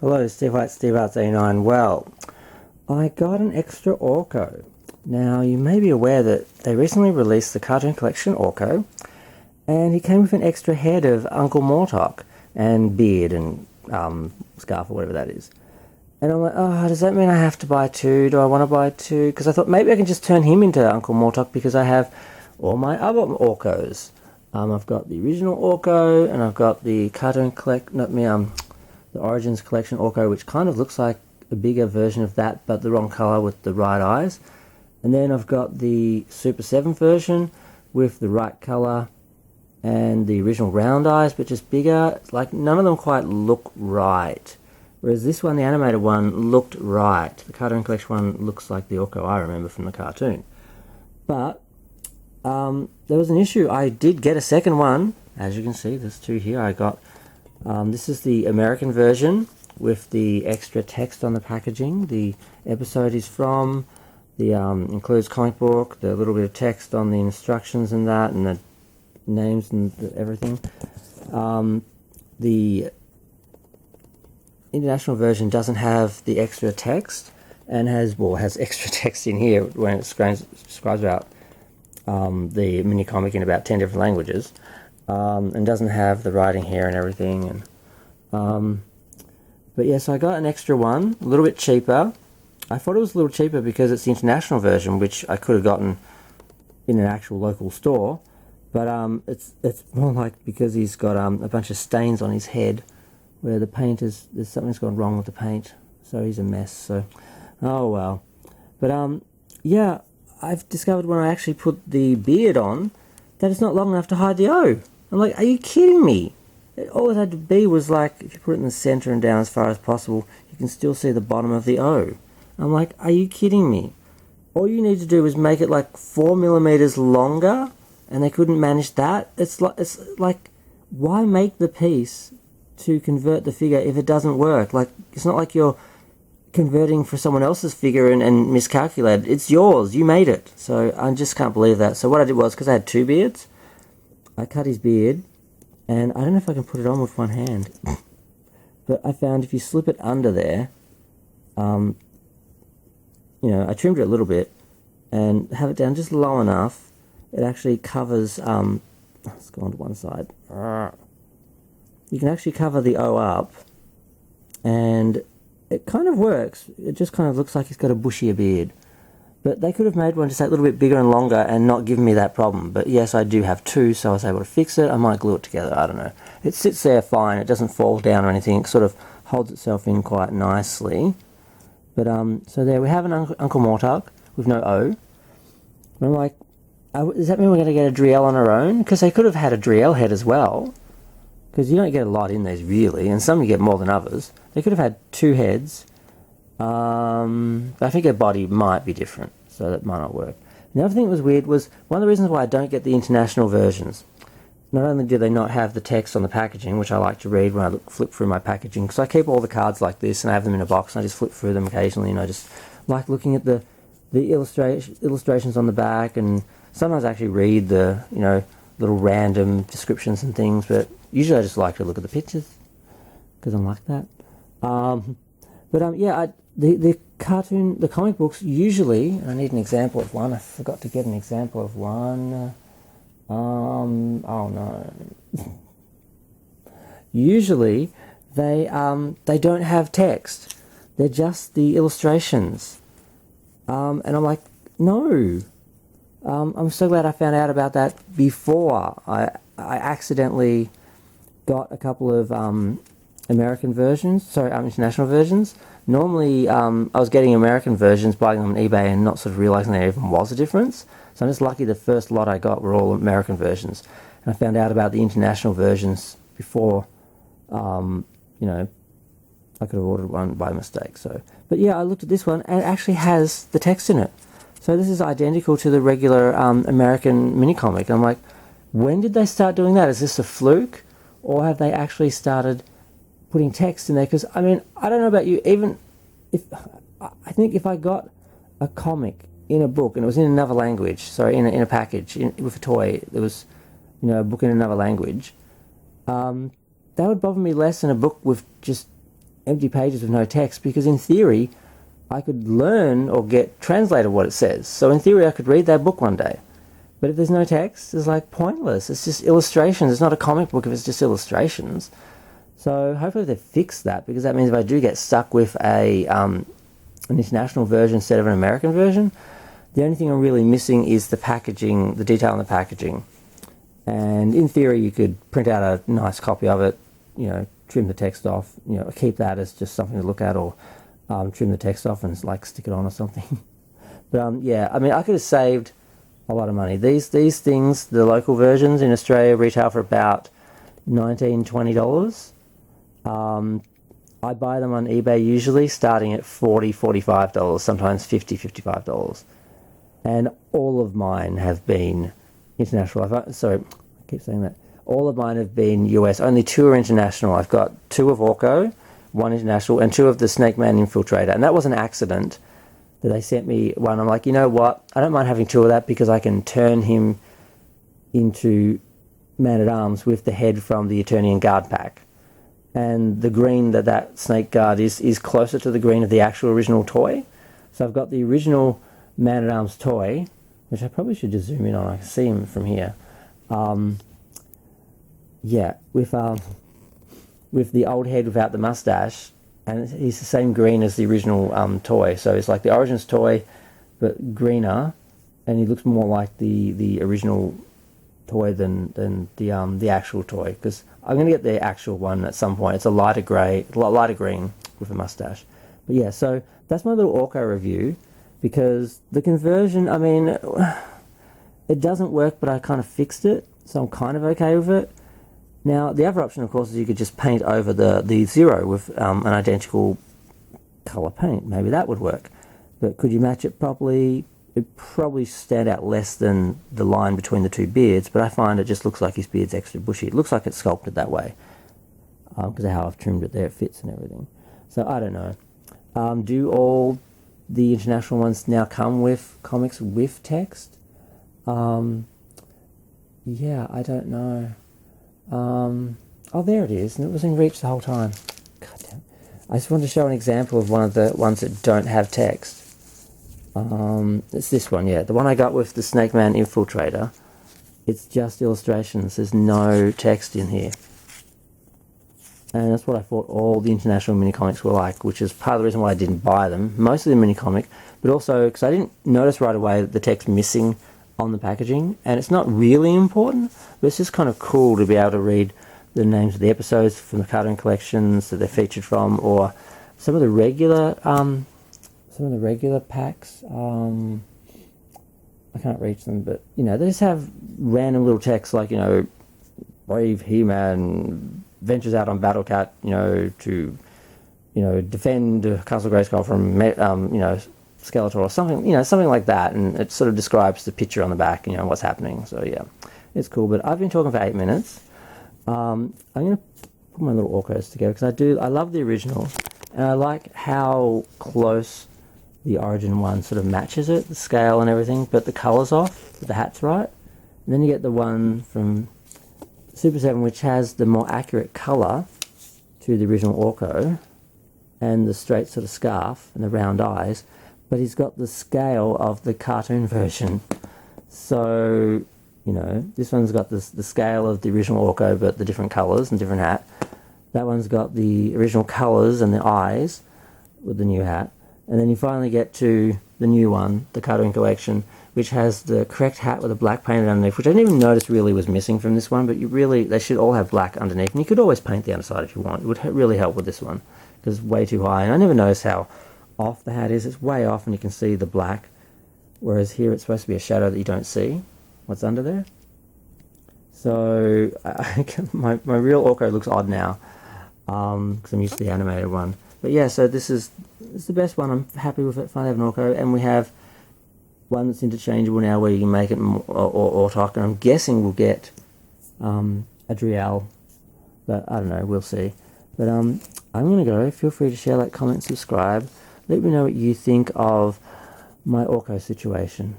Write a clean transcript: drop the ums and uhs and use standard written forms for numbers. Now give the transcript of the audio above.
Hello, Steve White, Steve Arts 89. Well, I got an extra Orko. Now, you may be aware that they recently released the cartoon collection Orko, and he came with an extra head of Uncle Mortok, and beard and scarf or whatever that is. And I'm like, oh, does that mean I have to buy two? Do I want to buy two? Because I thought maybe I can just turn him into Uncle Mortok because I have all my other Orkos. I've got the original Orko, and I've got the cartoon the Origins collection Orko, which kind of looks like a bigger version of that, but the wrong colour with the right eyes. And then I've got the Super 7 version with the right colour and the original round eyes, but just bigger. It's like none of them quite look right. Whereas this one, the animated one, looked right. The cartoon collection one looks like the Orko I remember from the cartoon. But there was an issue. I did get a second one. As you can see, there's two here. I got this is the American version with the extra text on the packaging. The episode is from, the includes comic book, the little bit of text on the instructions and that, and the names and everything. The international version doesn't have the extra text and has extra text in here when it describes about the mini comic in about 10 different languages. And doesn't have the writing here and everything. And but yes, I got an extra one, a little bit cheaper. I thought it was a little cheaper because it's the international version, which I could have gotten in an actual local store. But it's more like because he's got a bunch of stains on his head, where the paint something's gone wrong with the paint, so he's a mess. So, oh well. But yeah, I've discovered when I actually put the beard on that it's not long enough to hide the O. I'm like, are you kidding me? All it had to be was like, if you put it in the center and down as far as possible, you can still see the bottom of the O. I'm like, are you kidding me? All you need to do is make it like 4 millimeters longer, and they couldn't manage that. It's like, why make the piece to convert the figure if it doesn't work? Like, it's not like you're converting for someone else's figure and miscalculated. It's yours. You made it. So I just can't believe that. So what I did was, because I had two beards, I cut his beard, and I don't know if I can put it on with one hand, but I found if you slip it under there, I trimmed it a little bit and have it down just low enough, it actually covers, let's go on to one side. You can actually cover the O up, and it kind of works. It just kind of looks like he's got a bushier beard. But they could have made one just a little bit bigger and longer and not given me that problem. But yes, I do have two, so I was able to fix it. I might glue it together, I don't know. It sits there fine, it doesn't fall down or anything. It sort of holds itself in quite nicely. But, so there we have an Uncle Mortok with no O. And I'm like, does that mean we're going to get a Driel on our own? Because they could have had a Driel head as well. Because you don't get a lot in these, really, and some you get more than others. They could have had two heads. I think her body might be different, so that might not work. The other thing that was weird was, one of the reasons why I don't get the international versions, not only do they not have the text on the packaging, which I like to read when I flip through my packaging, because I keep all the cards like this, and I have them in a box, and I just flip through them occasionally, and I just like looking at the illustrations on the back, and sometimes I actually read the, little random descriptions and things, but usually I just like to look at the pictures, because I'm like that. The cartoon, the comic books usually, I need an example of one. I forgot to get an example of one. Oh no. Usually, they don't have text. They're just the illustrations. And I'm like, no. I'm so glad I found out about that before. I accidentally got a couple of international versions. Normally, I was getting American versions, buying them on eBay and not sort of realizing there even was a difference. So I'm just lucky the first lot I got were all American versions. And I found out about the international versions before, I could have ordered one by mistake. But yeah, I looked at this one and it actually has the text in it. So this is identical to the regular American mini comic. I'm like, when did they start doing that? Is this a fluke? Or have they actually started putting text in there? Because, I mean, I don't know about you, even if, I think if I got a comic in a book and it was in another language, in a package, with a toy, there was, a book in another language, that would bother me less than a book with just empty pages with no text, because in theory I could learn or get translated what it says. So in theory I could read that book one day. But if there's no text, it's like pointless. It's just illustrations. It's not a comic book if it's just illustrations. So hopefully they fix that, because that means if I do get stuck with an international version instead of an American version, the only thing I'm really missing is the packaging, the detail in the packaging. And in theory you could print out a nice copy of it, trim the text off, keep that as just something to look at, or trim the text off and like stick it on or something. But yeah, I mean, I could have saved a lot of money. These things, the local versions in Australia, retail for about $19, $20. I buy them on eBay usually starting at $40, $45, sometimes $50, $55. And all of mine have been international. Sorry, I keep saying that. All of mine have been US. Only 2 are international. I've got 2 of Orko, 1 international, and 2 of the Snake Man Infiltrator. And that was an accident that they sent me one. I'm like, you know what? I don't mind having 2 of that, because I can turn him into Man-at-Arms with the head from the Eternian Guard pack. And the green that snake guard is closer to the green of the actual original toy. So I've got the original Man-at-Arms toy, which I probably should just zoom in on. I can see him from here. Yeah, with the old head without the mustache, and he's the same green as the original toy. So it's like the Origins toy, but greener, and he looks more like the original toy than the actual toy. Because I'm going to get the actual one at some point. It's a lighter green with a mustache. But yeah, so that's my little Orko review, because the conversion, I mean, it doesn't work, but I kind of fixed it, so I'm kind of okay with it. Now, the other option, of course, is you could just paint over the zero with an identical colour paint. Maybe that would work. But could you match it properly? It'd probably stand out less than the line between the 2 beards, but I find it just looks like his beard's extra bushy. It looks like it's sculpted that way, because of how I've trimmed it there. It fits and everything. So I don't know. Do all the international ones now come with comics with text? Yeah, I don't know. Oh, there it is, and it was in reach the whole time. God damn. I just wanted to show an example of one of the ones that don't have text. It's this one, yeah. The one I got with the Snake Man Infiltrator. It's just illustrations. There's no text in here. And that's what I thought all the international mini-comics were like, which is part of the reason why I didn't buy them. Mostly the mini-comic, but also because I didn't notice right away the text missing on the packaging, and it's not really important, but it's just kind of cool to be able to read the names of the episodes from the cartoon collections that they're featured from, or some of the regular packs. I can't reach them, but they just have random little text like, brave He-Man ventures out on Battle Cat, to defend Castle Grayskull from Skeletor or something, something like that, and it sort of describes the picture on the back, what's happening. So yeah, it's cool. But I've been talking for 8 minutes. I'm going to put my little Orkos together, because I love the original, and I like how close the Origin one sort of matches it, the scale and everything, but the colour's off, but the hat's right. And then you get the one from Super 7, which has the more accurate colour to the original Orko, and the straight sort of scarf and the round eyes, but he's got the scale of the cartoon version. So, this one's got the scale of the original Orko, but the different colours and different hat. That one's got the original colours and the eyes with the new hat. And then you finally get to the new one, the cartoon collection, which has the correct hat with a black painted underneath, which I didn't even notice really was missing from this one, but they should all have black underneath. And you could always paint the underside if you want. It would really help with this one, because it's way too high. And I never noticed how off the hat is. It's way off, and you can see the black, whereas here it's supposed to be a shadow that you don't see what's under there. So my real Orko looks odd now, because I'm used to the animated one. But yeah, so this is the best one. I'm happy with it. Finally have an Orko, and we have one that's interchangeable now, where you can make it or talk, and I'm guessing we'll get Adriel, but I don't know, we'll see. But I'm going to go. Feel free to share, like, comment, subscribe. Let me know what you think of my Orko situation.